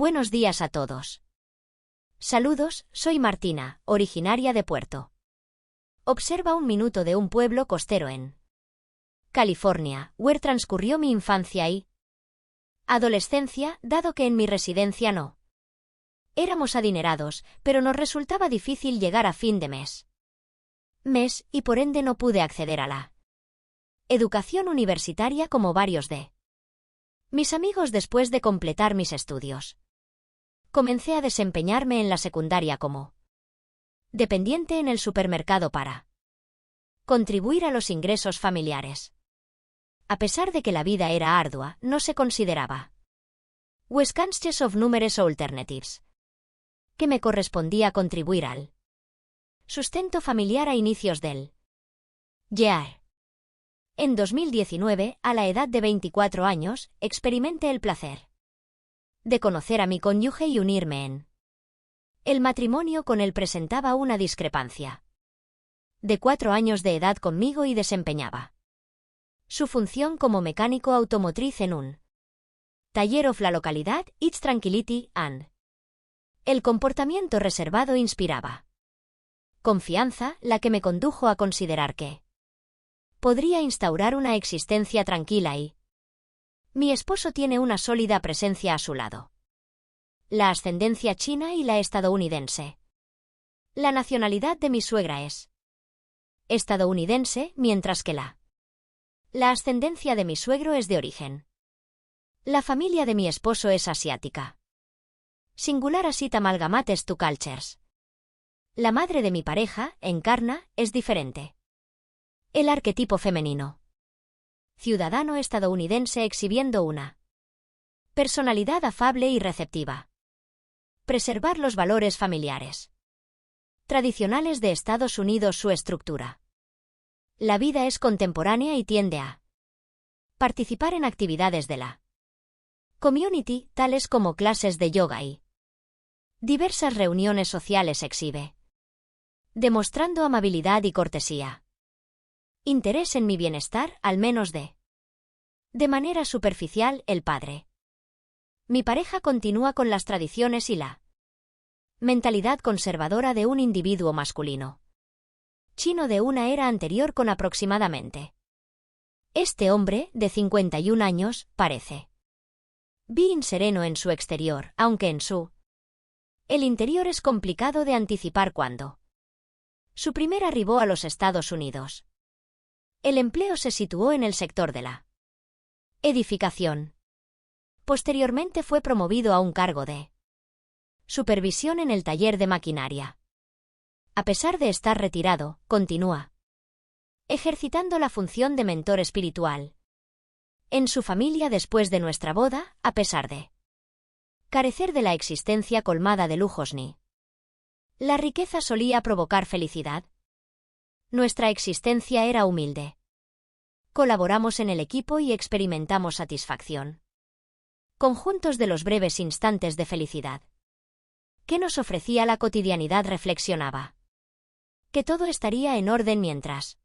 Buenos días a todos. Saludos, soy Martina, originaria de Puerto. Observa un minuto de un pueblo costero en California, where transcurrió mi infancia y adolescencia, dado que en mi residencia no éramos adinerados, pero nos resultaba difícil llegar a fin de mes y por ende no pude acceder a la educación universitaria como varios de mis amigos después de completar mis estudios. Comencé a desempeñarme en la secundaria como dependiente en el supermercado para contribuir a los ingresos familiares. A pesar de que la vida era ardua, no se consideraba Wisconsin of Numerous Alternatives que me correspondía contribuir al sustento familiar a inicios del year. En 2019, a la edad de 24 años, experimenté el placer de conocer a mi cónyuge y unirme en el matrimonio con él. Presentaba una discrepancia de 4 años de edad conmigo y desempeñaba su función como mecánico automotriz en un taller of la localidad. Its tranquility and el comportamiento reservado inspiraba confianza, la que me condujo a considerar que podría instaurar una existencia tranquila y mi esposo tiene una sólida presencia a su lado. La ascendencia china y la estadounidense. La nacionalidad de mi suegra es estadounidense, mientras que la ascendencia de mi suegro es de origen. La familia de mi esposo es asiática. Singular asit amalgamates two cultures. La madre de mi pareja, Encarna, es diferente. El arquetipo femenino. Ciudadano estadounidense exhibiendo una personalidad afable y receptiva. Preservar los valores familiares tradicionales de Estados Unidos. Su estructura. La vida es contemporánea y tiende a participar en actividades de la community, tales como clases de yoga y diversas reuniones sociales. Exhibe demostrando amabilidad y cortesía. Interés en mi bienestar, al menos de manera superficial. El padre. Mi pareja continúa con las tradiciones y la mentalidad conservadora de un individuo masculino chino de una era anterior con aproximadamente. Este hombre, de 51 años, parece bien sereno en su exterior, aunque en el interior es complicado de anticipar cuándo su primer arribó a los Estados Unidos. El empleo se situó en el sector de la edificación. Posteriormente fue promovido a un cargo de supervisión en el taller de maquinaria. A pesar de estar retirado, continúa ejercitando la función de mentor espiritual en su familia después de nuestra boda, a pesar de carecer de la existencia colmada de lujos ni la riqueza solía provocar felicidad. Nuestra existencia era humilde. Colaboramos en el equipo y experimentamos satisfacción. Conjuntos de los breves instantes de felicidad que nos ofrecía la cotidianidad. Reflexionaba que todo estaría en orden mientras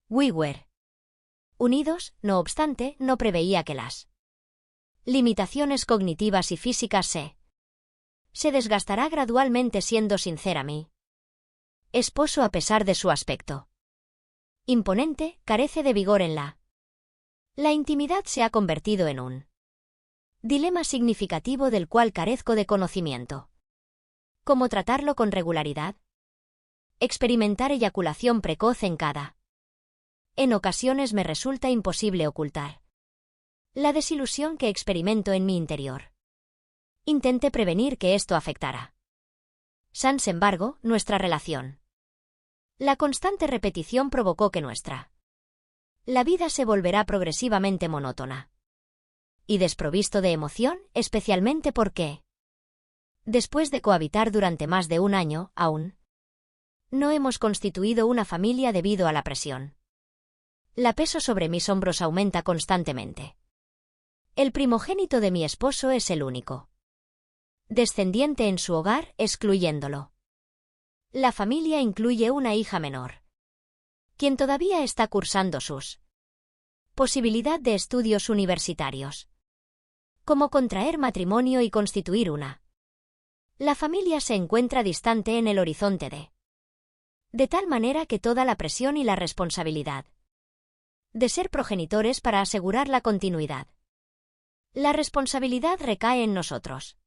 we were unidos. No obstante, no preveía que las limitaciones cognitivas y físicas se desgastará gradualmente. Siendo sincera, mi esposo, a pesar de su aspecto imponente, carece de vigor en la intimidad. Se ha convertido en un dilema significativo del cual carezco de conocimiento. ¿Cómo tratarlo con regularidad? Experimentar eyaculación precoz en ocasiones me resulta imposible ocultar la desilusión que experimento en mi interior. Intenté prevenir que esto afectara. Sin embargo, nuestra relación. La constante repetición provocó que la vida se volverá progresivamente monótona y desprovisto de emoción, especialmente porque, después de cohabitar durante más de un año, aún no hemos constituido una familia debido a la presión. La peso sobre mis hombros aumenta constantemente. El primogénito de mi esposo es el único descendiente en su hogar, excluyéndolo. La familia incluye una hija menor, quien todavía está cursando sus posibilidad de estudios universitarios. como contraer matrimonio y constituir una. La familia se encuentra distante en el horizonte de tal manera que toda la presión y la responsabilidad de ser progenitores para asegurar la continuidad. La responsabilidad recae en nosotros,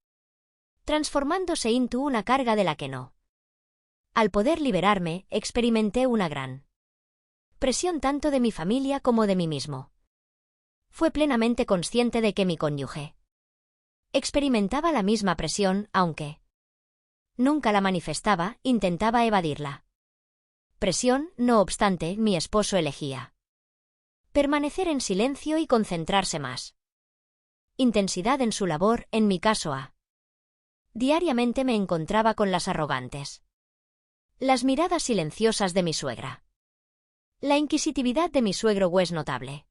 transformándose into una carga de la que no. Al poder liberarme, experimenté una gran presión tanto de mi familia como de mí mismo. Fue plenamente consciente de que mi cónyuge experimentaba la misma presión, aunque nunca la manifestaba, intentaba evadirla. Presión, no obstante, mi esposo elegía permanecer en silencio y concentrarse más. Intensidad en su labor, en mi caso diariamente me encontraba con las arrogantes. Las miradas silenciosas de mi suegra. La inquisitividad de mi suegro Wes notable.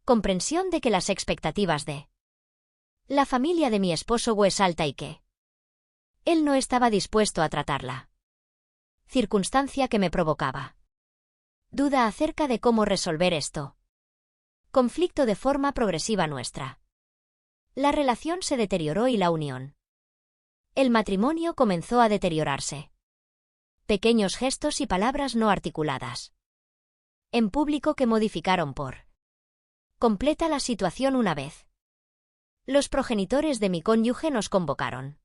Comprensión de que las expectativas de la familia de mi esposo Wes alta y que él no estaba dispuesto a tratarla. Circunstancia que me provocaba duda acerca de cómo resolver esto. Conflicto de forma progresiva nuestra. La relación se deterioró y la unión. El matrimonio comenzó a deteriorarse. Pequeños gestos y palabras no articuladas en público que modificaron por completa la situación una vez. Los progenitores de mi cónyuge nos convocaron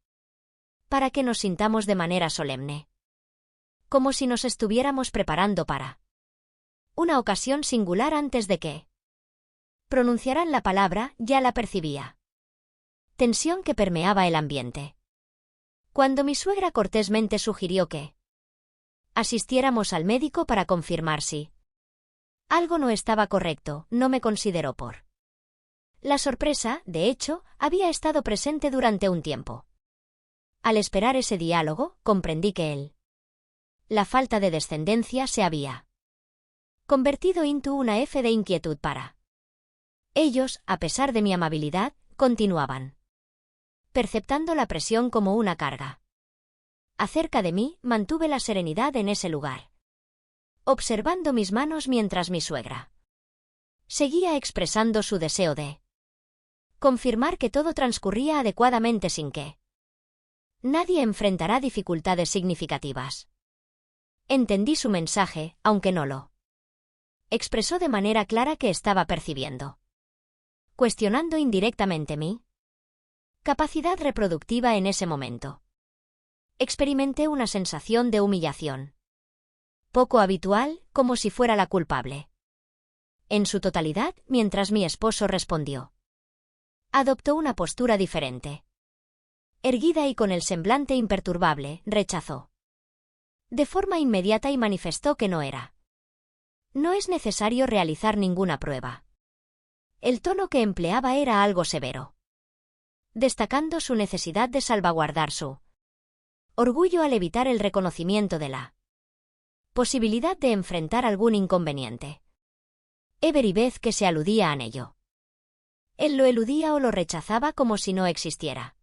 para que nos sintamos de manera solemne, como si nos estuviéramos preparando para una ocasión singular antes de que pronunciaran la palabra. Ya la percibía. Tensión que permeaba el ambiente. Cuando mi suegra cortésmente sugirió que asistiéramos al médico para confirmar si algo no estaba correcto, no me consideró por la sorpresa, de hecho, había estado presente durante un tiempo. Al esperar ese diálogo, comprendí que la falta de descendencia se había convertido into una F de inquietud para ellos, a pesar de mi amabilidad, continuaban perceptando la presión como una carga. Acerca de mí, mantuve la serenidad en ese lugar, observando mis manos mientras mi suegra seguía expresando su deseo de confirmar que todo transcurría adecuadamente sin que nadie enfrentará dificultades significativas. Entendí su mensaje, aunque no lo expresó de manera clara que estaba percibiendo, cuestionando indirectamente mi capacidad reproductiva en ese momento. Experimenté una sensación de humillación poco habitual, como si fuera la culpable. En su totalidad, mientras mi esposo respondió, adoptó una postura diferente. Erguida y con el semblante imperturbable, rechazó de forma inmediata y manifestó que no era. No es necesario realizar ninguna prueba. El tono que empleaba era algo severo, destacando su necesidad de salvaguardar su orgullo al evitar el reconocimiento de la posibilidad de enfrentar algún inconveniente. Ever y Beth que se aludía en ello. Él lo eludía o lo rechazaba como si no existiera.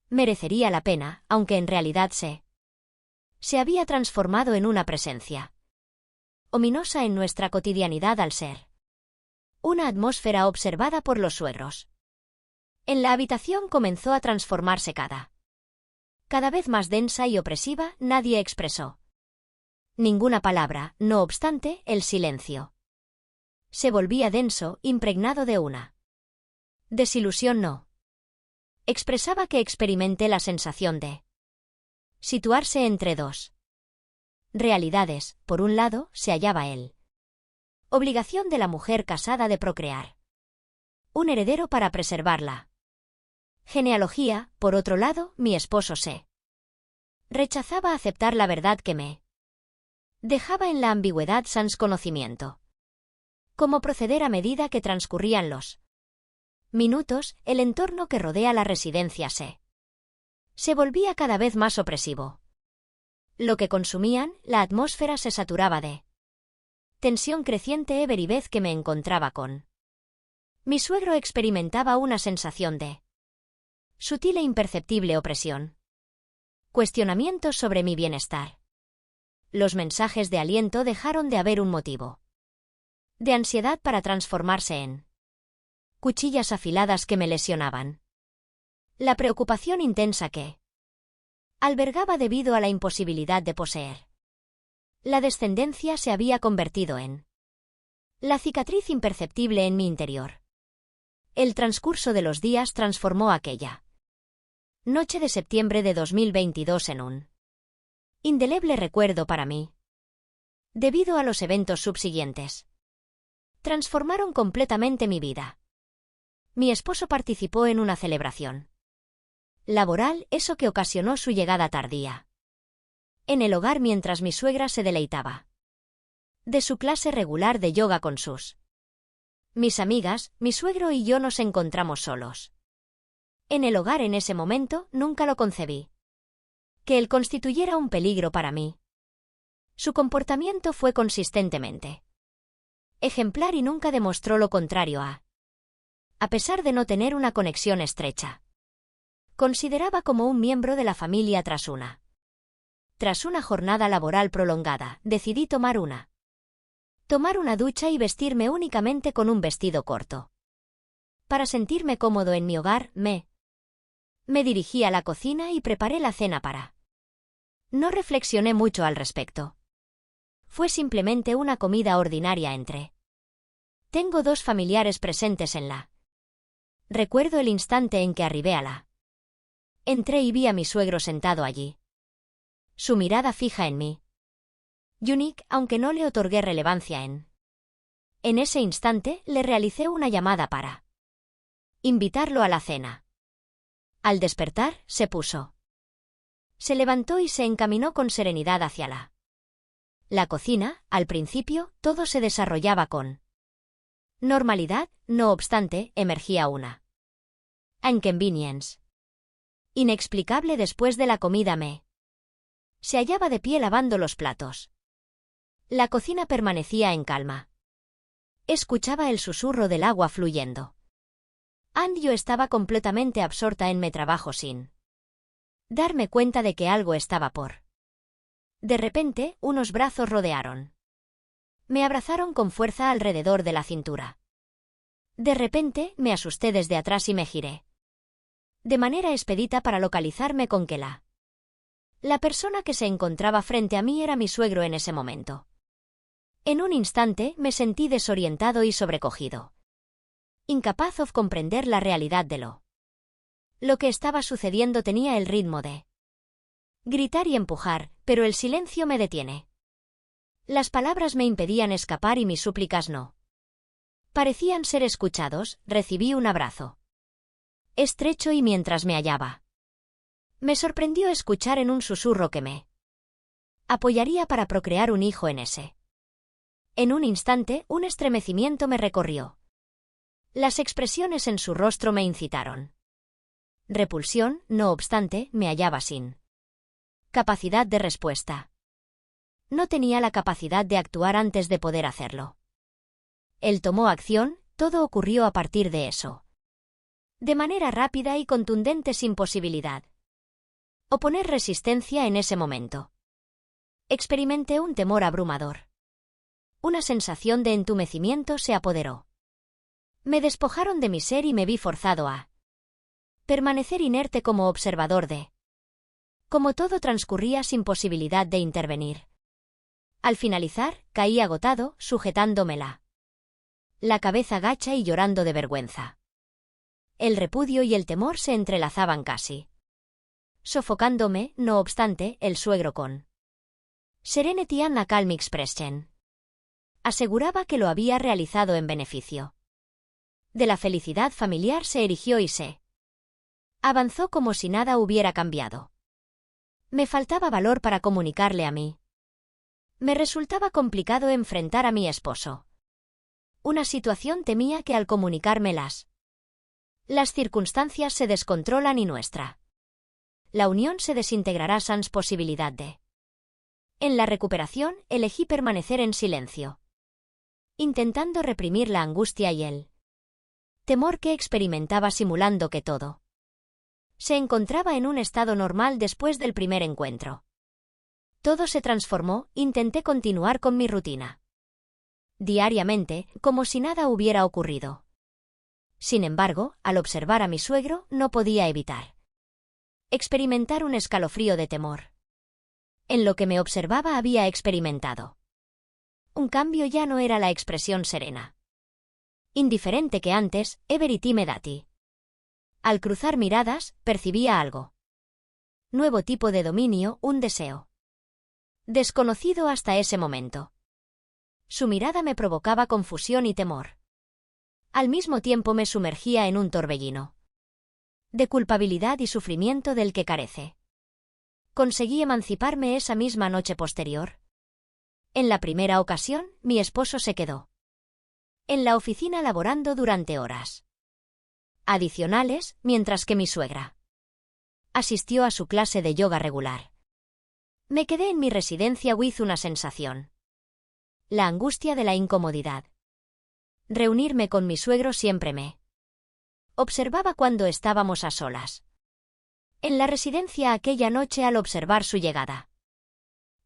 Merecería la pena, aunque en realidad se había transformado en una presencia ominosa en nuestra cotidianidad al ser una atmósfera observada por los suegros. En la habitación comenzó a transformarse cada vez más densa y opresiva. Nadie expresó ninguna palabra, no obstante, el silencio se volvía denso, impregnado de una desilusión no. Expresaba que experimenté la sensación de situarse entre dos realidades. Por un lado, se hallaba él. Obligación de la mujer casada de procrear un heredero para preservarla genealogía. Por otro lado, mi esposo rechazaba aceptar la verdad que me dejaba en la ambigüedad sans conocimiento. Cómo proceder a medida que transcurrían los minutos, el entorno que rodea la residencia se volvía cada vez más opresivo. Lo que consumían, la atmósfera se saturaba de tensión creciente. Ever y Beth que me encontraba con mi suegro experimentaba una sensación de sutil e imperceptible opresión. Cuestionamientos sobre mi bienestar. Los mensajes de aliento dejaron de haber un motivo de ansiedad para transformarse en cuchillas afiladas que me lesionaban. La preocupación intensa que albergaba debido a la imposibilidad de poseer. La descendencia se había convertido en la cicatriz imperceptible en mi interior. El transcurso de los días transformó aquella noche de septiembre de 2022 en un indeleble recuerdo para mí. Debido a los eventos subsiguientes, transformaron completamente mi vida. Mi esposo participó en una celebración laboral, eso que ocasionó su llegada tardía en el hogar mientras mi suegra se deleitaba de su clase regular de yoga con mis amigas. Mi suegro y yo nos encontramos solos en el hogar en ese momento. Nunca lo concebí que él constituyera un peligro para mí. Su comportamiento fue consistentemente ejemplar y nunca demostró lo contrario a pesar de no tener una conexión estrecha. Consideraba como un miembro de la familia tras una jornada laboral prolongada, decidí tomar una ducha y vestirme únicamente con un vestido corto. Para sentirme cómodo en mi hogar, me dirigí a la cocina y preparé la cena para. No reflexioné mucho al respecto. Fue simplemente una comida ordinaria entre. Tengo 2 familiares presentes en la. Recuerdo el instante en que arribé a la. Entré y vi a mi suegro sentado allí. Su mirada fija en mí. Unique, aunque no le otorgué relevancia en ese instante, le realicé una llamada para invitarlo a la cena. Al despertar, se levantó y se encaminó con serenidad hacia la cocina. Al principio, todo se desarrollaba con normalidad, no obstante, emergía una inconvenience inexplicable después de la comida. Se hallaba de pie lavando los platos. La cocina permanecía en calma. Escuchaba el susurro del agua fluyendo. Yo estaba completamente absorta en mi trabajo sin darme cuenta de que algo estaba por. De repente, unos brazos rodearon. Me abrazaron con fuerza alrededor de la cintura. De repente, me asusté desde atrás y me giré de manera expedita para localizarme con que la persona que se encontraba frente a mí era mi suegro en ese momento. En un instante me sentí desorientado y sobrecogido. Incapaz de comprender la realidad de lo que estaba sucediendo. Tenía el ritmo de gritar y empujar, pero el silencio me detiene. Las palabras me impedían escapar y mis súplicas no parecían ser escuchados. Recibí un abrazo estrecho y mientras me hallaba, me sorprendió escuchar en un susurro que me apoyaría para procrear un hijo en ese. En un instante, un estremecimiento me recorrió. Las expresiones en su rostro me incitaron repulsión. No obstante, me hallaba sin capacidad de respuesta. No tenía la capacidad de actuar antes de poder hacerlo. Él tomó acción, todo ocurrió a partir de eso. De manera rápida y contundente, sin posibilidad oponer resistencia en ese momento. Experimenté un temor abrumador. Una sensación de entumecimiento se apoderó. Me despojaron de mi ser y me vi forzado a permanecer inerte como observador de cómo todo transcurría sin posibilidad de intervenir. Al finalizar, caí agotado, sujetándome la cabeza gacha y llorando de vergüenza. El repudio y el temor se entrelazaban casi sofocándome. No obstante, el suegro con Serenity and a calm expression aseguraba que lo había realizado en beneficio de la felicidad familiar. Se erigió y se avanzó como si nada hubiera cambiado. Me faltaba valor para comunicarle a mí. Me resultaba complicado enfrentar a mi esposo. Una situación. Temía que al comunicarme las circunstancias se descontrolan y la unión se desintegrará sans posibilidad de. En la recuperación, elegí permanecer en silencio, intentando reprimir la angustia y el temor que experimentaba, simulando que todo se encontraba en un estado normal después del primer encuentro. Todo se transformó. Intenté continuar con mi rutina diariamente, como si nada hubiera ocurrido. Sin embargo, al observar a mi suegro, no podía evitar experimentar un escalofrío de temor. En lo que me observaba había experimentado un cambio. Ya no era la expresión serena, indiferente que antes, everiti medati. Al cruzar miradas, percibía algo. Nuevo tipo de dominio, un deseo desconocido hasta ese momento. Su mirada me provocaba confusión y temor. Al mismo tiempo me sumergía en un torbellino de culpabilidad y sufrimiento del que carece. Conseguí emanciparme esa misma noche posterior. En la primera ocasión, mi esposo se quedó en la oficina laborando durante horas adicionales, mientras que mi suegra asistió a su clase de yoga regular. Me quedé en mi residencia with una sensación. La angustia de la incomodidad. Reunirme con mi suegro siempre me observaba cuando estábamos a solas. En la residencia aquella noche al observar su llegada.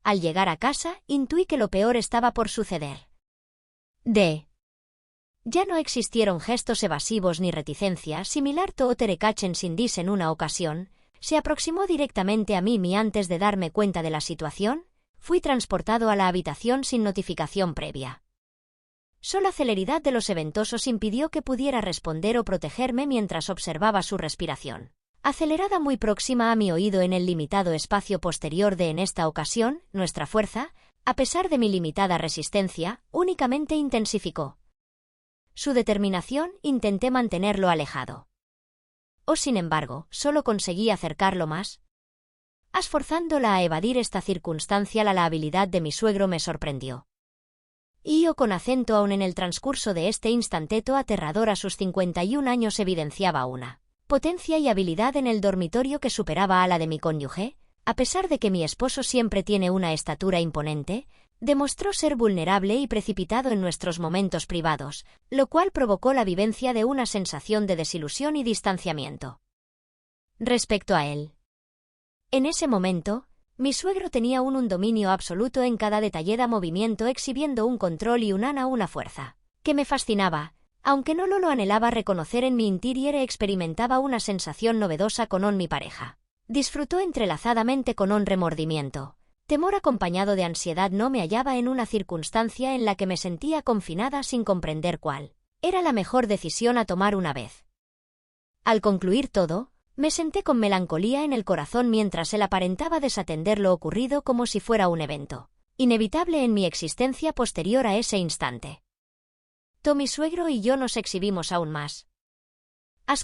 Al llegar a casa, intuí que lo peor estaba por suceder. Ya no existieron gestos evasivos ni reticencia, similar to Oterekachen Sindis en una ocasión, se aproximó directamente a mí y antes de darme cuenta de la situación, fui transportado a la habitación sin notificación previa. Solo la celeridad de los eventosos impidió que pudiera responder o protegerme mientras observaba su respiración acelerada muy próxima a mi oído en el limitado espacio posterior de. En esta ocasión, nuestra fuerza, a pesar de mi limitada resistencia, únicamente intensificó su determinación. Intenté mantenerlo alejado. Sin embargo, solo conseguí acercarlo más. Esforzándola a evadir esta circunstancia, la habilidad de mi suegro me sorprendió. Con acento aún en el transcurso de este instanteto aterrador a sus 51 años evidenciaba una potencia y habilidad en el dormitorio que superaba a la de mi cónyuge. A pesar de que mi esposo siempre tiene una estatura imponente, demostró ser vulnerable y precipitado en nuestros momentos privados, lo cual provocó la vivencia de una sensación de desilusión y distanciamiento respecto a él. En ese momento, mi suegro tenía un dominio absoluto en cada detallado movimiento, exhibiendo un control y una fuerza que me fascinaba. Aunque no lo anhelaba reconocer en mi interior, experimentaba una sensación novedosa con mi pareja. Disfrutó entrelazadamente con un remordimiento. Temor acompañado de ansiedad. No me hallaba en una circunstancia en la que me sentía confinada sin comprender cuál era la mejor decisión a tomar una vez. Al concluir todo, me senté con melancolía en el corazón mientras él aparentaba desatender lo ocurrido como si fuera un evento inevitable en mi existencia posterior a ese instante. Mi suegro y yo nos exhibimos aún más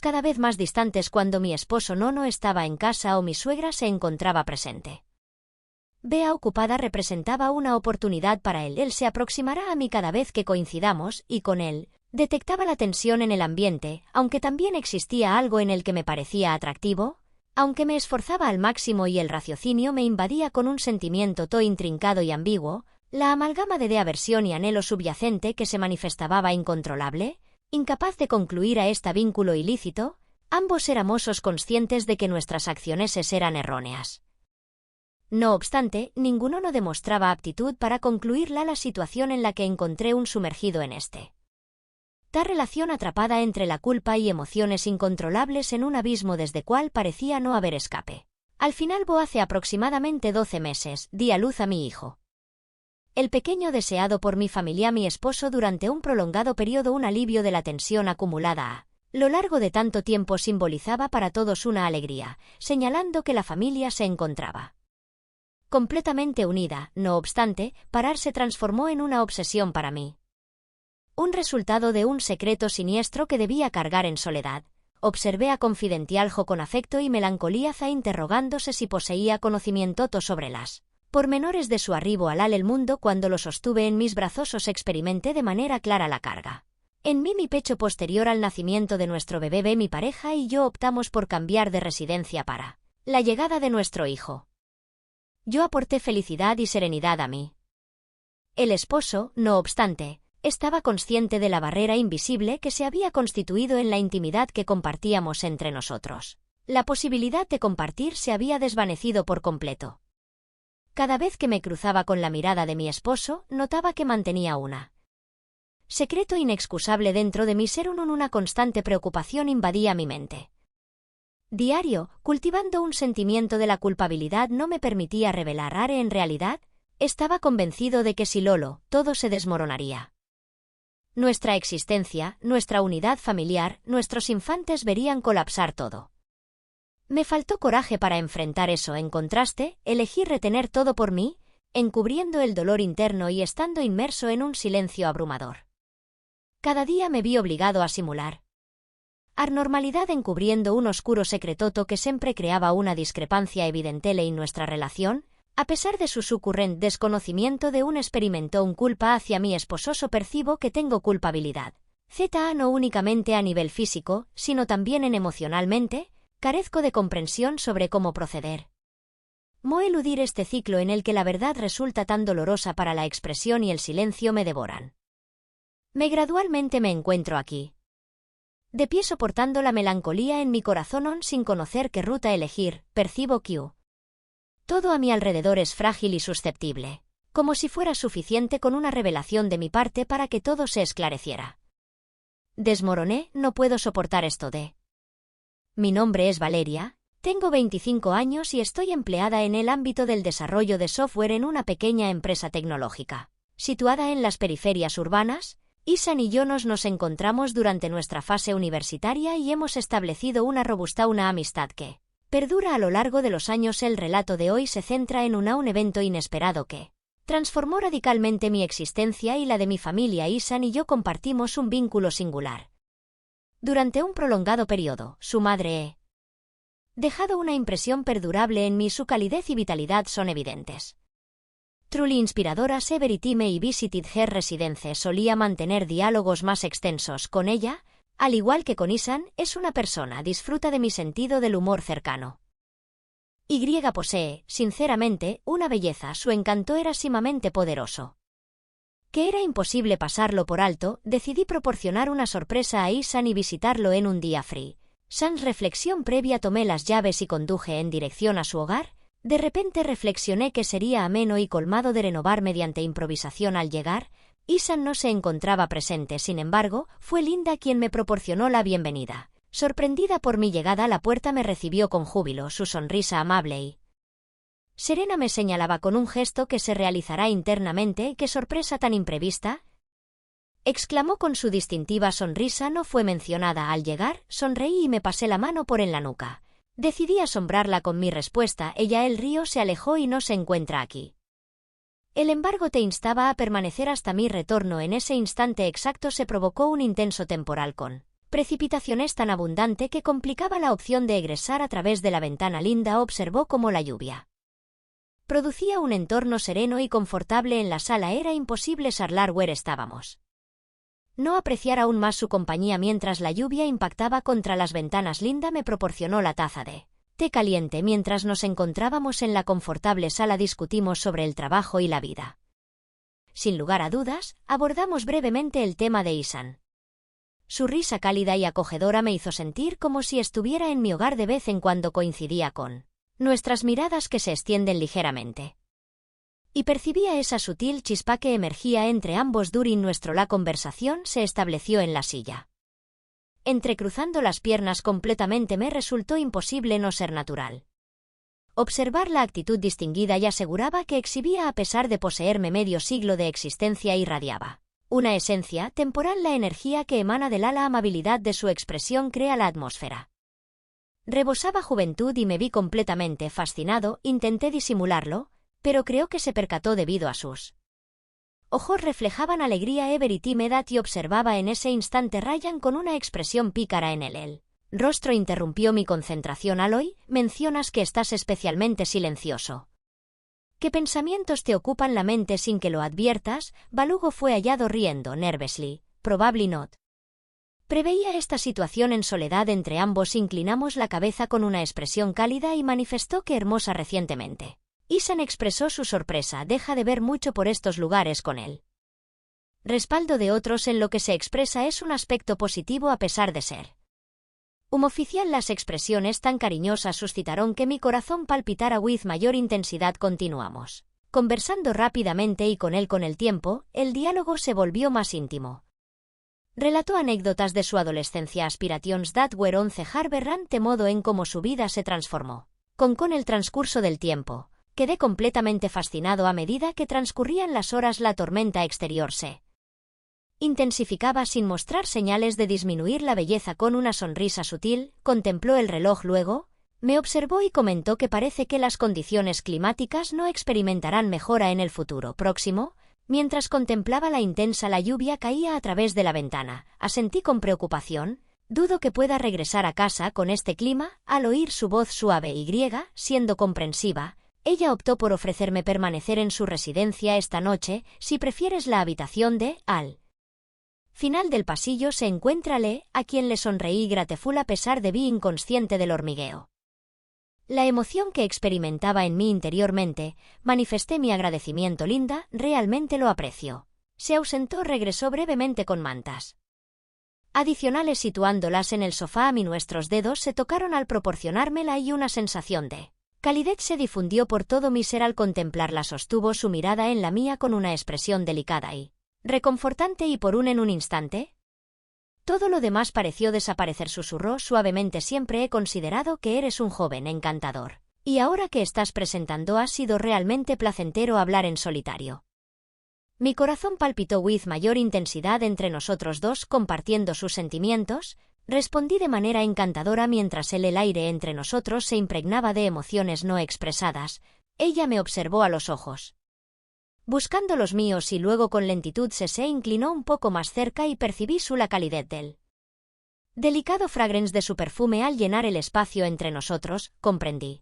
cada vez más distantes cuando mi esposo no estaba en casa o mi suegra se encontraba presente. Bea ocupada representaba una oportunidad para él. Él se aproximará a mí cada vez que coincidamos y con él detectaba la tensión en el ambiente, aunque también existía algo en el que me parecía atractivo, aunque me esforzaba al máximo y el raciocinio me invadía con un sentimiento intrincado y ambiguo. La amalgama de aversión y anhelo subyacente que se manifestaba incontrolable, incapaz de concluir a este vínculo ilícito. Ambos éramos conscientes de que nuestras acciones eran erróneas. No obstante, ninguno no demostraba aptitud para concluir la situación en la que encontré un sumergido en tal relación atrapada entre la culpa y emociones incontrolables en un abismo desde cual parecía no haber escape. Al final, hace aproximadamente 12 meses, di a luz a mi hijo. El pequeño deseado por mi familia, mi esposo, durante un prolongado periodo. Un alivio de la tensión acumulada a lo largo de tanto tiempo simbolizaba para todos una alegría, señalando que la familia se encontraba completamente unida. No obstante, parar se transformó en una obsesión para mí. Un resultado de un secreto siniestro que debía cargar en soledad. Observé a Confidentialjo con afecto y melancolía, interrogándose si poseía conocimiento sobre las pormenores de su arribo al el mundo. Cuando lo sostuve en mis brazos, experimenté de manera clara la carga. En mí, mi pecho posterior al nacimiento de nuestro bebé. Mi pareja y yo optamos por cambiar de residencia para la llegada de nuestro hijo. Yo aporté felicidad y serenidad a mí. El esposo, no obstante, estaba consciente de la barrera invisible que se había constituido en la intimidad que compartíamos entre nosotros. La posibilidad de compartir se había desvanecido por completo. Cada vez que me cruzaba con la mirada de mi esposo, notaba que mantenía una secreto inexcusable dentro de mi ser, una constante preocupación invadía mi mente. Diario, cultivando un sentimiento de la culpabilidad no me permitía revelar. En realidad, estaba convencido de que si Lolo, todo se desmoronaría. Nuestra existencia, nuestra unidad familiar, nuestros infantes verían colapsar todo. Me faltó coraje para enfrentar eso. En contraste, elegí retener todo por mí, encubriendo el dolor interno y estando inmerso en un silencio abrumador. Cada día me vi obligado a simular normalidad, encubriendo un oscuro secretoto que siempre creaba una discrepancia evidente en nuestra relación. A pesar de su sucurrente desconocimiento de un experimentó un culpa hacia mi esposo, percibo que tengo culpabilidad. No únicamente a nivel físico, sino también emocionalmente, carezco de comprensión sobre cómo proceder. ¿Cómo eludir este ciclo en el que la verdad resulta tan dolorosa para la expresión y el silencio me devoran? Gradualmente me encuentro aquí, de pie soportando la melancolía en mi corazón sin conocer qué ruta elegir. Percibo que todo a mi alrededor es frágil y susceptible, como si fuera suficiente con una revelación de mi parte para que todo se esclareciera. Desmoroné, no puedo soportar esto de... Mi nombre es Valeria, tengo 25 años y estoy empleada en el ámbito del desarrollo de software en una pequeña empresa tecnológica, situada en las periferias urbanas. Isan y yo nos encontramos durante nuestra fase universitaria y hemos establecido una robusta amistad que perdura a lo largo de los años. El relato de hoy se centra en un evento inesperado que transformó radicalmente mi existencia y la de mi familia. Isan y yo compartimos un vínculo singular. Durante un prolongado periodo, su madre ha dejado una impresión perdurable en mí. Su calidez y vitalidad son evidentes. Truly inspiradora. Severity me y visited her residence. Solía mantener diálogos más extensos con ella, al igual que con Isan. Es una persona, disfruta de mi sentido del humor cercano. Posee, sinceramente, una belleza. Su encanto era sumamente poderoso. Que era imposible pasarlo por alto. Decidí proporcionar una sorpresa a Isan y visitarlo en un día free. Sans reflexión previa tomé las llaves y conduje en dirección a su hogar. De repente reflexioné que sería ameno y colmado de renovar mediante improvisación. Al llegar, Isan no se encontraba presente. Sin embargo, fue Linda quien me proporcionó la bienvenida. Sorprendida por mi llegada, la puerta me recibió con júbilo. Su sonrisa amable y serena me señalaba con un gesto que se realizará internamente. «¡Qué sorpresa tan imprevista!», exclamó con su distintiva sonrisa. No fue mencionada al llegar. Sonreí y me pasé la mano por en la nuca. Decidí asombrarla con mi respuesta. El río se alejó y no se encuentra aquí. El embargo te instaba a permanecer hasta mi retorno. En ese instante exacto se provocó un intenso temporal con precipitaciones tan abundante que complicaba la opción de egresar a través de la ventana. Linda observó cómo la lluvia producía un entorno sereno y confortable en la sala. Era imposible charlar where estábamos. No apreciar aún más su compañía mientras la lluvia impactaba contra las ventanas. Linda me proporcionó la taza de té caliente. Mientras nos encontrábamos en la confortable sala discutimos sobre el trabajo y la vida. Sin lugar a dudas, abordamos brevemente el tema de Isan. Su risa cálida y acogedora me hizo sentir como si estuviera en mi hogar. De vez en cuando coincidía con nuestras miradas que se extienden ligeramente. Y percibía esa sutil chispa que emergía entre ambos. La conversación se estableció en la silla. Entrecruzando las piernas completamente me resultó imposible no ser natural. Observar la actitud distinguida y aseguraba que exhibía a pesar de poseerme medio siglo de existencia irradiaba una esencia temporal. La energía que emana de la amabilidad de su expresión crea la atmósfera. Rebosaba juventud y me vi completamente fascinado. Intenté disimularlo, pero creo que se percató debido a sus ojos reflejaban alegría. Everity me y observaba en ese instante. Ryan con una expresión pícara en el rostro interrumpió mi concentración. Aloy, mencionas que estás especialmente silencioso. ¿Qué pensamientos te ocupan la mente sin que lo adviertas? Balugo fue hallado riendo nervously. Probably not. Preveía esta situación en soledad. Entre ambos inclinamos la cabeza con una expresión cálida y manifestó que hermosa recientemente. Isan expresó su sorpresa. Deja de ver mucho por estos lugares con él. Respaldo de otros en lo que se expresa es un aspecto positivo a pesar de ser oficial. Las expresiones tan cariñosas suscitaron que mi corazón palpitara with mayor intensidad. Continuamos conversando rápidamente y con el tiempo, el diálogo se volvió más íntimo. Relató anécdotas de su adolescencia, aspirations that were on the Harvard, de modo en cómo su vida se transformó. Con el transcurso del tiempo, quedé completamente fascinado a medida que transcurrían las horas. La tormenta exterior se intensificaba sin mostrar señales de disminuir. La belleza, con una sonrisa sutil, contempló el reloj, luego me observó y comentó que parece que las condiciones climáticas no experimentarán mejora en el futuro próximo. Mientras contemplaba la lluvia caía a través de la ventana. Asentí con preocupación. Dudo que pueda regresar a casa con este clima. Al oír su voz suave y griega, siendo comprensiva, ella optó por ofrecerme permanecer en su residencia esta noche, si prefieres la habitación de al final del pasillo se encuentra Le, a quien le sonreí grateful a pesar de vi inconsciente del hormigueo. La emoción que experimentaba en mí interiormente, manifesté mi agradecimiento. Linda, realmente lo aprecio. Se ausentó, regresó brevemente con mantas adicionales situándolas en el sofá. Nuestros dedos se tocaron al proporcionármela y una sensación de calidez se difundió por todo mi ser al contemplarla. Sostuvo su mirada en la mía con una expresión delicada y reconfortante y en un instante todo lo demás pareció desaparecer. Susurró suavemente: siempre he considerado que eres un joven encantador. Y ahora que estás presentando ha sido realmente placentero hablar en solitario. Mi corazón palpitó with mayor intensidad entre nosotros dos, compartiendo sus sentimientos. Respondí de manera encantadora mientras el aire entre nosotros se impregnaba de emociones no expresadas. Ella me observó a los ojos, buscando los míos, y luego con lentitud se inclinó un poco más cerca y percibí la calidez del delicado fragrance de su perfume al llenar el espacio entre nosotros. Comprendí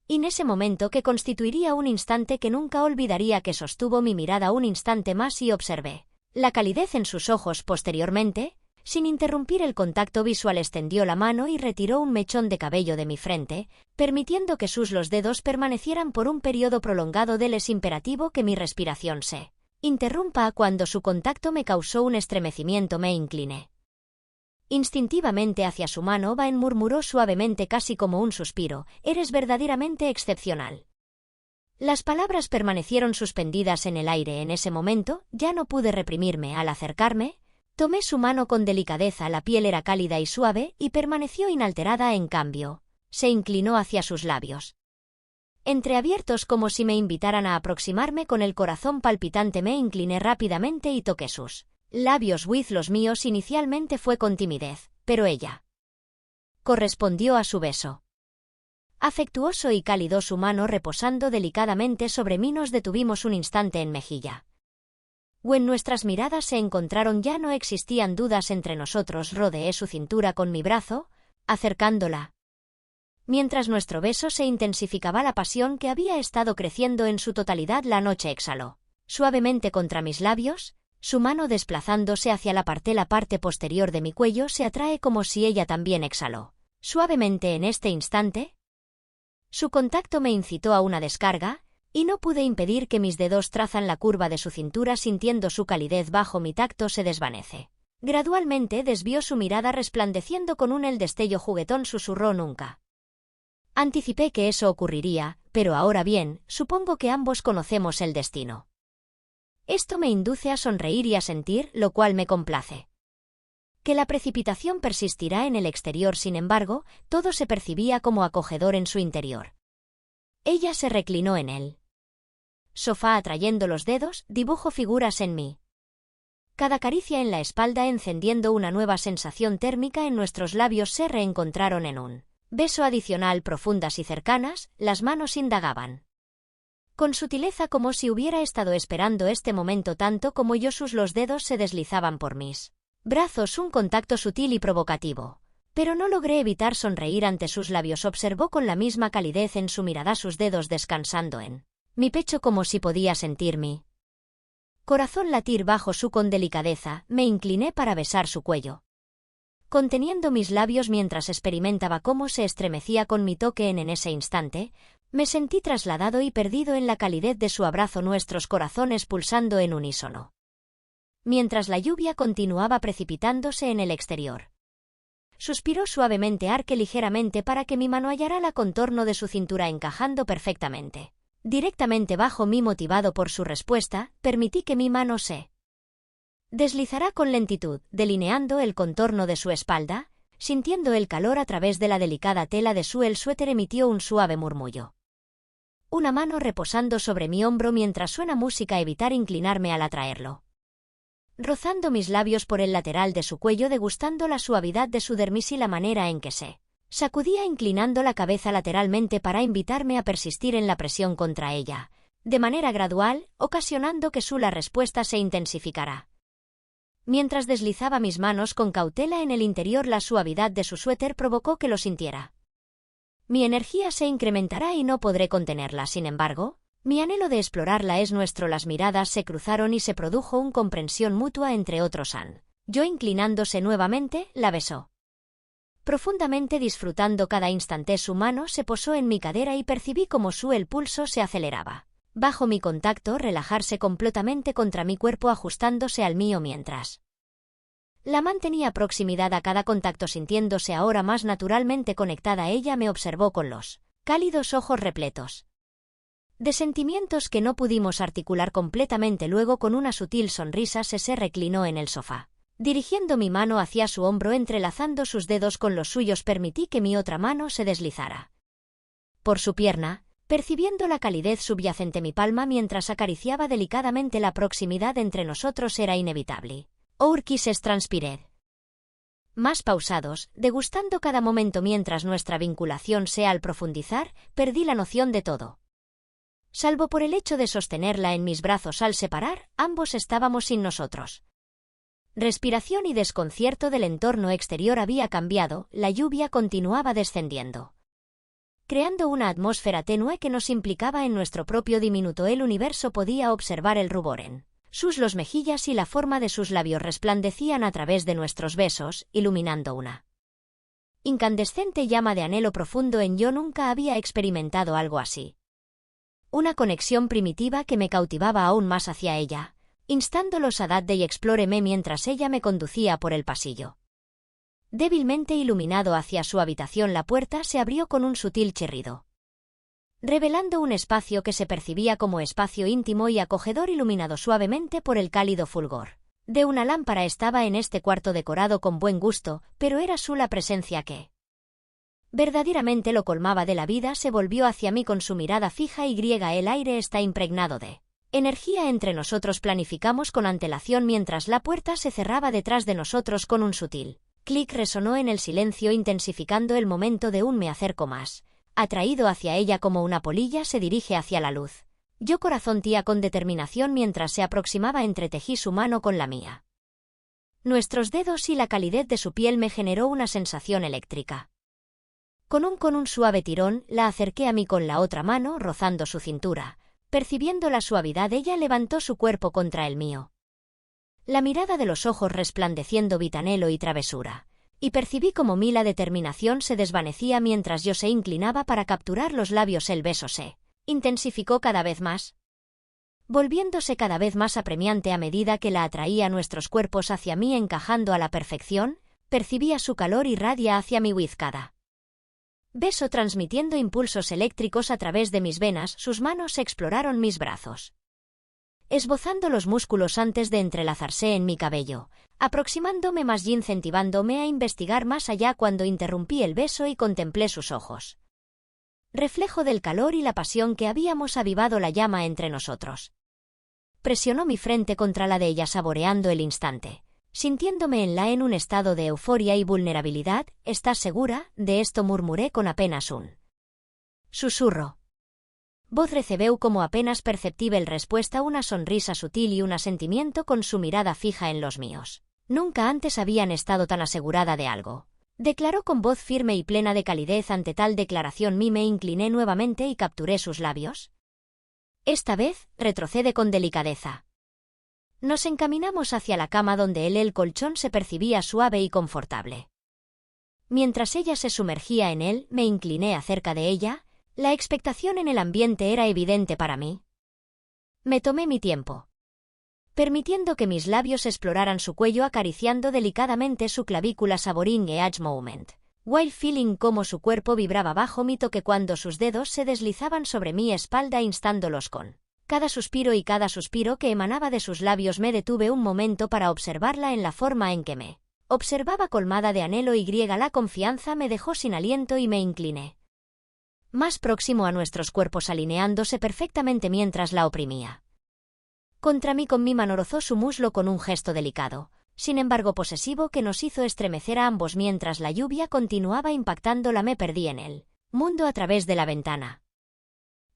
en ese momento que constituiría un instante que nunca olvidaría. Que sostuvo mi mirada un instante más y observé la calidez en sus ojos. Posteriormente, sin interrumpir el contacto visual, extendió la mano y retiró un mechón de cabello de mi frente, permitiendo que los dedos permanecieran por un periodo prolongado. Es imperativo que mi respiración se interrumpa. Cuando su contacto me causó un estremecimiento, me incliné instintivamente hacia su mano. Van murmuró suavemente, casi como un suspiro: eres verdaderamente excepcional. Las palabras permanecieron suspendidas en el aire. En ese momento, ya no pude reprimirme. Al acercarme, tomé su mano con delicadeza. La piel era cálida y suave, y permaneció inalterada. En cambio, se inclinó hacia sus labios entreabiertos, como si me invitaran a aproximarme. Con el corazón palpitante me incliné rápidamente y toqué sus labios with los míos. Inicialmente fue con timidez, pero ella correspondió a su beso afectuoso y cálido. Su mano reposando delicadamente sobre mí. Nos detuvimos un instante en mejilla. When nuestras miradas se encontraron ya no existían dudas entre nosotros. Rodeé su cintura con mi brazo, acercándola. Mientras nuestro beso se intensificaba, la pasión que había estado creciendo en su totalidad. La noche exhaló suavemente contra mis labios, su mano desplazándose hacia la parte posterior de mi cuello se atrae como si ella también exhaló suavemente. En este instante, su contacto me incitó a una descarga, y no pude impedir que mis dedos trazan la curva de su cintura. Sintiendo su calidez bajo mi tacto se desvanece. Gradualmente desvió su mirada resplandeciendo con el destello juguetón. Susurró: nunca anticipé que eso ocurriría, pero ahora bien, supongo que ambos conocemos el destino. Esto me induce a sonreír y a sentir, lo cual me complace. Que la precipitación persistirá en el exterior, sin embargo, todo se percibía como acogedor en su interior. Ella se reclinó en el sofá atrayendo los dedos, dibujo figuras en mí. Cada caricia en la espalda encendiendo una nueva sensación térmica. En nuestros labios se reencontraron en un beso adicional. Profundas y cercanas, las manos indagaban con sutileza, como si hubiera estado esperando este momento tanto como yo. Los dedos se deslizaban por mis brazos, un contacto sutil y provocativo. Pero no logré evitar sonreír ante sus labios. Observó con la misma calidez en su mirada sus dedos descansando en mi pecho, como si podía sentir mi corazón latir bajo su con delicadeza. Me incliné para besar su cuello, conteniendo mis labios mientras experimentaba cómo se estremecía con mi toque. En ese instante, me sentí trasladado y perdido en la calidez de su abrazo, nuestros corazones pulsando en unísono. Mientras la lluvia continuaba precipitándose en el exterior, suspiró suavemente, arqué ligeramente para que mi mano hallara la contorno de su cintura, encajando perfectamente directamente bajo mí. Motivado por su respuesta, permití que mi mano se Deslizará con lentitud, delineando el contorno de su espalda. Sintiendo el calor a través de la delicada tela de el suéter, emitió un suave murmullo. Una mano reposando sobre mi hombro mientras suena música, evitar inclinarme al atraerlo. Rozando mis labios por el lateral de su cuello, degustando la suavidad de su dermis y la manera en que se sacudía inclinando la cabeza lateralmente para invitarme a persistir en la presión contra ella, de manera gradual, ocasionando que la respuesta se intensificara. Mientras deslizaba mis manos con cautela en el interior, la suavidad de su suéter provocó que lo sintiera. Mi energía se incrementará y no podré contenerla, sin embargo, mi anhelo de explorarla es nuestro. Las miradas se cruzaron y se produjo una comprensión mutua entre otros. Yo, inclinándose nuevamente, la besó. Profundamente disfrutando cada instante, su mano se posó en mi cadera y percibí como el pulso se aceleraba. Bajo mi contacto, relajarse completamente contra mi cuerpo, ajustándose al mío mientras la mantenía proximidad a cada contacto, sintiéndose ahora más naturalmente conectada. Ella me observó con los cálidos ojos repletos de sentimientos que no pudimos articular completamente. Luego, con una sutil sonrisa, se reclinó en el sofá. Dirigiendo mi mano hacia su hombro, entrelazando sus dedos con los suyos, permití que mi otra mano se deslizara por su pierna, percibiendo la calidez subyacente mi palma mientras acariciaba delicadamente. La proximidad entre nosotros era inevitable. Our kisses transpired. Más pausados, degustando cada momento mientras nuestra vinculación al profundizar, perdí la noción de todo. Salvo por el hecho de sostenerla en mis brazos al separar, ambos estábamos sin nosotros. Respiración y desconcierto del entorno exterior había cambiado, la lluvia continuaba descendiendo, creando una atmósfera tenue que nos implicaba en nuestro propio diminuto. El universo podía observar el rubor en los mejillas y la forma de sus labios resplandecían a través de nuestros besos, iluminando una incandescente llama de anhelo profundo. Yo nunca había experimentado algo así. Una conexión primitiva que me cautivaba aún más hacia ella, instándolo sadad y explóreme mientras ella me conducía por el pasillo. Débilmente iluminado hacia su habitación, la puerta se abrió con un sutil chirrido, revelando un espacio que se percibía como espacio íntimo y acogedor, iluminado suavemente por el cálido fulgor de una lámpara. Estaba en este cuarto decorado con buen gusto, pero era la presencia que verdaderamente lo colmaba de la vida. Se volvió hacia mí con su mirada fija y griega. El aire está impregnado de energía entre nosotros. Planificamos con antelación mientras la puerta se cerraba detrás de nosotros. Con un sutil clic resonó en el silencio, intensificando el momento de un me acerco más, atraído hacia ella como una polilla se dirige hacia la luz. Yo corazonía con determinación mientras se aproximaba. Entretejí su mano con la mía. Nuestros dedos y la calidez de su piel me generó una sensación eléctrica. Con un suave tirón, la acerqué a mí con la otra mano, rozando su cintura. Percibiendo la suavidad, ella levantó su cuerpo contra el mío. La mirada de los ojos resplandeciendo vitanelo y travesura. Y percibí como la determinación se desvanecía mientras yo se inclinaba para capturar los labios. El beso se intensificó cada vez más, volviéndose cada vez más apremiante a medida que la atraía nuestros cuerpos hacia mí, encajando a la perfección. Percibía su calor y radia hacia mi cada beso, transmitiendo impulsos eléctricos a través de mis venas. Sus manos exploraron mis brazos, esbozando los músculos antes de entrelazarse en mi cabello, aproximándome más y incentivándome a investigar más allá. Cuando interrumpí el beso y contemplé sus ojos, reflejo del calor y la pasión que habíamos avivado la llama entre nosotros. Presionó mi frente contra la de ella, saboreando el instante, sintiéndome en un estado de euforia y vulnerabilidad. ¿Estás segura de esto?, murmuré con apenas un susurro. Voz recebeu como apenas perceptible respuesta, una sonrisa sutil y un asentimiento con su mirada fija en los míos. Nunca antes habían estado tan asegurada de algo, declaró con voz firme y plena de calidez. Ante tal declaración me incliné nuevamente y capturé sus labios. Esta vez, retrocede con delicadeza. Nos encaminamos hacia la cama donde el colchón se percibía suave y confortable. Mientras ella se sumergía en él, me incliné acerca de ella. La expectación en el ambiente era evidente para mí. Me tomé mi tiempo, permitiendo que mis labios exploraran su cuello, acariciando delicadamente su clavícula, saboring each moment, while feeling cómo su cuerpo vibraba bajo mi toque cuando sus dedos se deslizaban sobre mi espalda, instándolos con Cada suspiro y cada suspiro que emanaba de sus labios me detuve un momento para observarla en la forma en que me observaba colmada de anhelo y la confianza me dejó sin aliento y me incliné más próximo a nuestros cuerpos alineándose perfectamente mientras la oprimía. Contra mí con mi mano rozó su muslo con un gesto delicado, sin embargo posesivo que nos hizo estremecer a ambos mientras la lluvia continuaba impactándola me perdí en el mundo a través de la ventana.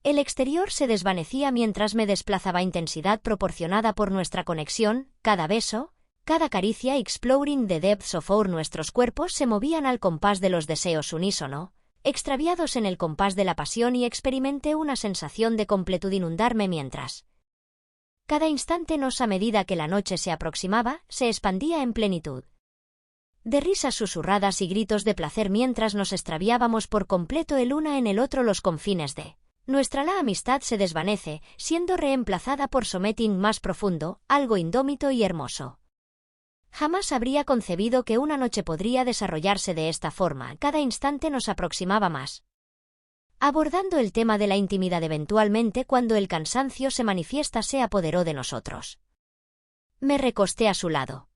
El exterior se desvanecía mientras me desplazaba intensidad proporcionada por nuestra conexión, cada beso, cada caricia exploring the depths of our nuestros cuerpos se movían al compás de los deseos unísono, extraviados en el compás de la pasión y experimenté una sensación de completud inundarme mientras cada instante a medida que la noche se aproximaba, se expandía en plenitud de risas susurradas y gritos de placer mientras nos extraviábamos por completo el una en el otro los confines de la amistad se desvanece, siendo reemplazada por someting más profundo, algo indómito y hermoso. Jamás habría concebido que una noche podría desarrollarse de esta forma, cada instante nos aproximaba más. Abordando el tema de la intimidad eventualmente cuando el cansancio se manifiesta se apoderó de nosotros. Me recosté a su lado.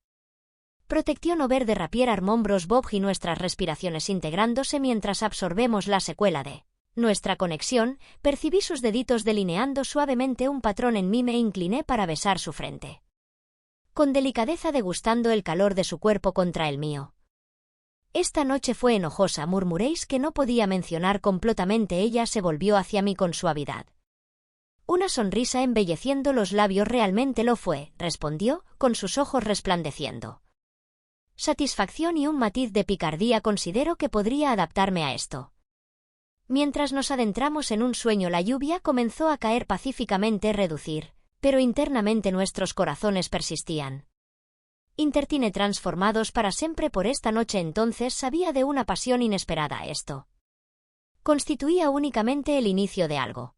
Protección over de Rapier Armombros Bob y nuestras respiraciones integrándose mientras absorbemos la secuela de nuestra conexión, percibí sus deditos delineando suavemente un patrón en mí me incliné para besar su frente. Con delicadeza degustando el calor de su cuerpo contra el mío. Esta noche fue enojosa, murmuréis que no podía mencionar completamente ella se volvió hacia mí con suavidad. Una sonrisa embelleciendo los labios realmente lo fue, respondió, con sus ojos resplandeciendo. Satisfacción y un matiz de picardía considero que podría adaptarme a esto. Mientras nos adentramos en un sueño la lluvia comenzó a caer pacíficamente reducir, pero internamente nuestros corazones persistían. Intertine transformados para siempre por esta noche entonces sabía de una pasión inesperada esto. Constituía únicamente el inicio de algo.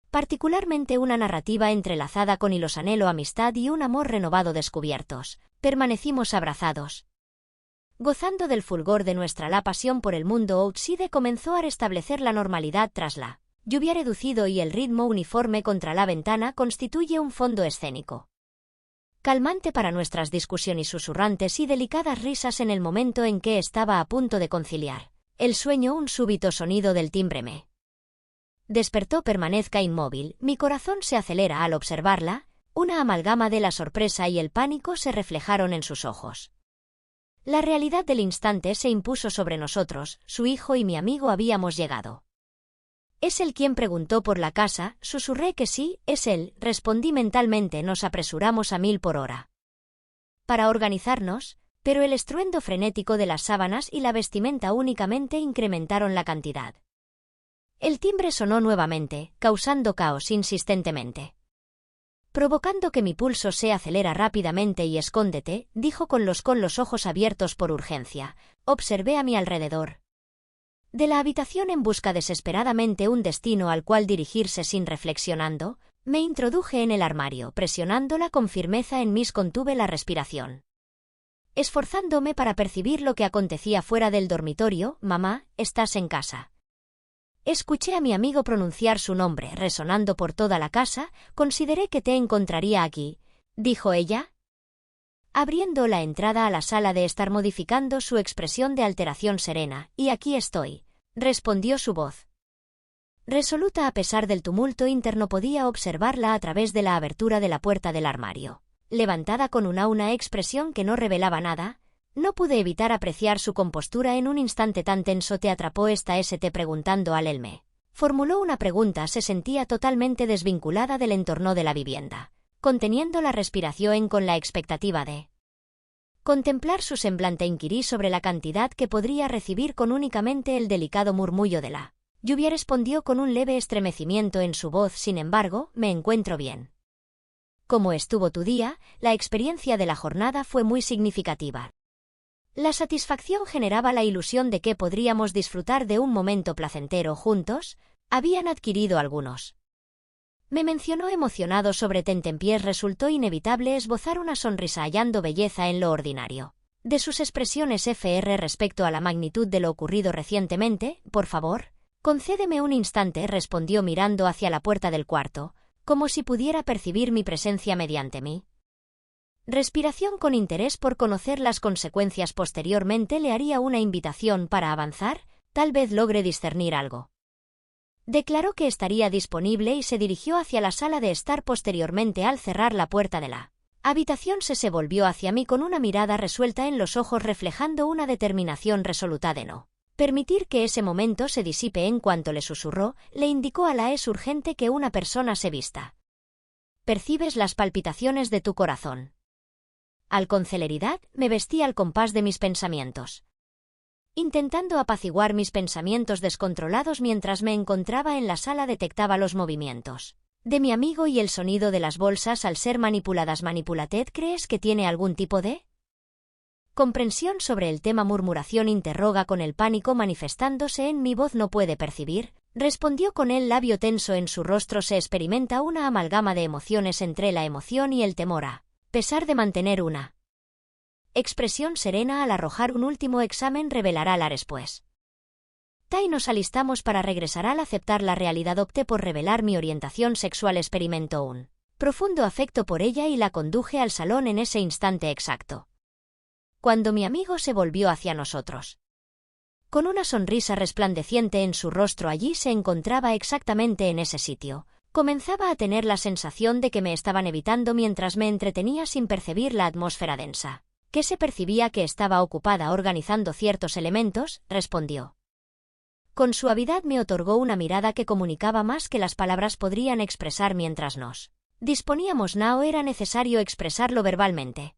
Particularmente una narrativa entrelazada con hilos anhelo amistad y un amor renovado descubiertos, permanecimos abrazados. Gozando del fulgor de la pasión por el mundo outside comenzó a restablecer la normalidad tras la lluvia reducido y el ritmo uniforme contra la ventana constituye un fondo escénico. Calmante para nuestras discusiones susurrantes y delicadas risas en el momento en que estaba a punto de conciliar el sueño un súbito sonido del timbre me despertó permanezca inmóvil, mi corazón se acelera al observarla, una amalgama de la sorpresa y el pánico se reflejaron en sus ojos. La realidad del instante se impuso sobre nosotros, su hijo y mi amigo habíamos llegado. ¿Es él quien preguntó por la casa? Susurré que sí, es él, respondí mentalmente nos apresuramos a 1000 por hora. Para organizarnos, pero el estruendo frenético de las sábanas y la vestimenta únicamente incrementaron la cantidad. El timbre sonó nuevamente, causando caos insistentemente. Provocando que mi pulso se acelera rápidamente y escóndete, dijo con los ojos abiertos por urgencia. Observé a mi alrededor. De la habitación en busca desesperadamente un destino al cual dirigirse sin reflexionando, me introduje en el armario, presionándola con firmeza en mis contuve la respiración. Esforzándome para percibir lo que acontecía fuera del dormitorio, mamá, ¿estás en casa? Escuché a mi amigo pronunciar su nombre resonando por toda la casa, consideré que te encontraría aquí, dijo ella. Abriendo la entrada a la sala de estar modificando su expresión de alteración serena, y aquí estoy, respondió su voz. Resoluta a pesar del tumulto interno podía observarla a través de la abertura de la puerta del armario. Levantada con una expresión que no revelaba nada, no pude evitar apreciar su compostura en un instante tan tenso te atrapó esta ST preguntando al Elme. Formuló una pregunta se sentía totalmente desvinculada del entorno de la vivienda, conteniendo la respiración con la expectativa de contemplar su semblante inquirí sobre la cantidad que podría recibir con únicamente el delicado murmullo de la lluvia respondió con un leve estremecimiento en su voz sin embargo, me encuentro bien. ¿Cómo estuvo tu día? La experiencia de la jornada fue muy significativa. La satisfacción generaba la ilusión de que podríamos disfrutar de un momento placentero juntos, habían adquirido algunos. Me mencionó emocionado sobre tentempiés resultó inevitable esbozar una sonrisa hallando belleza en lo ordinario. De sus expresiones FR respecto a la magnitud de lo ocurrido recientemente, por favor, concédeme un instante respondió mirando hacia la puerta del cuarto, como si pudiera percibir mi presencia mediante mí. Respiración con interés por conocer las consecuencias posteriormente le haría una invitación para avanzar, tal vez logre discernir algo. Declaró que estaría disponible y se dirigió hacia la sala de estar posteriormente al cerrar la puerta de la habitación se volvió hacia mí con una mirada resuelta en los ojos reflejando una determinación resoluta de no permitir que ese momento se disipe. En cuanto le susurró, le indicó a la es urgente que una persona se vista. Percibes las palpitaciones de tu corazón. Con celeridad, me vestí al compás de mis pensamientos. Intentando apaciguar mis pensamientos descontrolados mientras me encontraba en la sala detectaba los movimientos de mi amigo y el sonido de las bolsas al ser manipuladas. ¿Manipulated crees que tiene algún tipo de comprensión sobre el tema? Murmuración interroga con el pánico manifestándose en mi voz. No puede percibir, respondió con el labio tenso en su rostro. Se experimenta una amalgama de emociones entre la emoción y el temor a pesar de mantener una expresión serena al arrojar un último examen revelará la respuesta. Tai nos alistamos para regresar al aceptar la realidad. Opté por revelar mi orientación sexual. Experimentó un profundo afecto por ella y la conduje al salón en ese instante exacto. Cuando mi amigo se volvió hacia nosotros. Con una sonrisa resplandeciente en su rostro allí se encontraba exactamente en ese sitio. Comenzaba a tener la sensación de que me estaban evitando mientras me entretenía sin percibir la atmósfera densa. ¿Que se percibía que estaba ocupada organizando ciertos elementos? Respondió. Con suavidad me otorgó una mirada que comunicaba más que las palabras podrían expresar. Mientras nos disponíamos, no era necesario expresarlo verbalmente.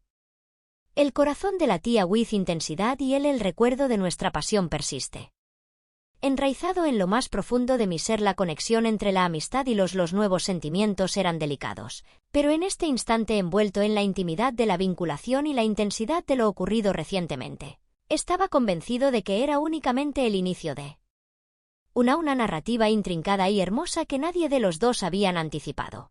El corazón latía with intensidad y el recuerdo de nuestra pasión persiste. Enraizado en lo más profundo de mi ser, la conexión entre la amistad y los nuevos sentimientos eran delicados, pero en este instante envuelto en la intimidad de la vinculación y la intensidad de lo ocurrido recientemente, estaba convencido de que era únicamente el inicio de una narrativa intrincada y hermosa que nadie de los dos habían anticipado.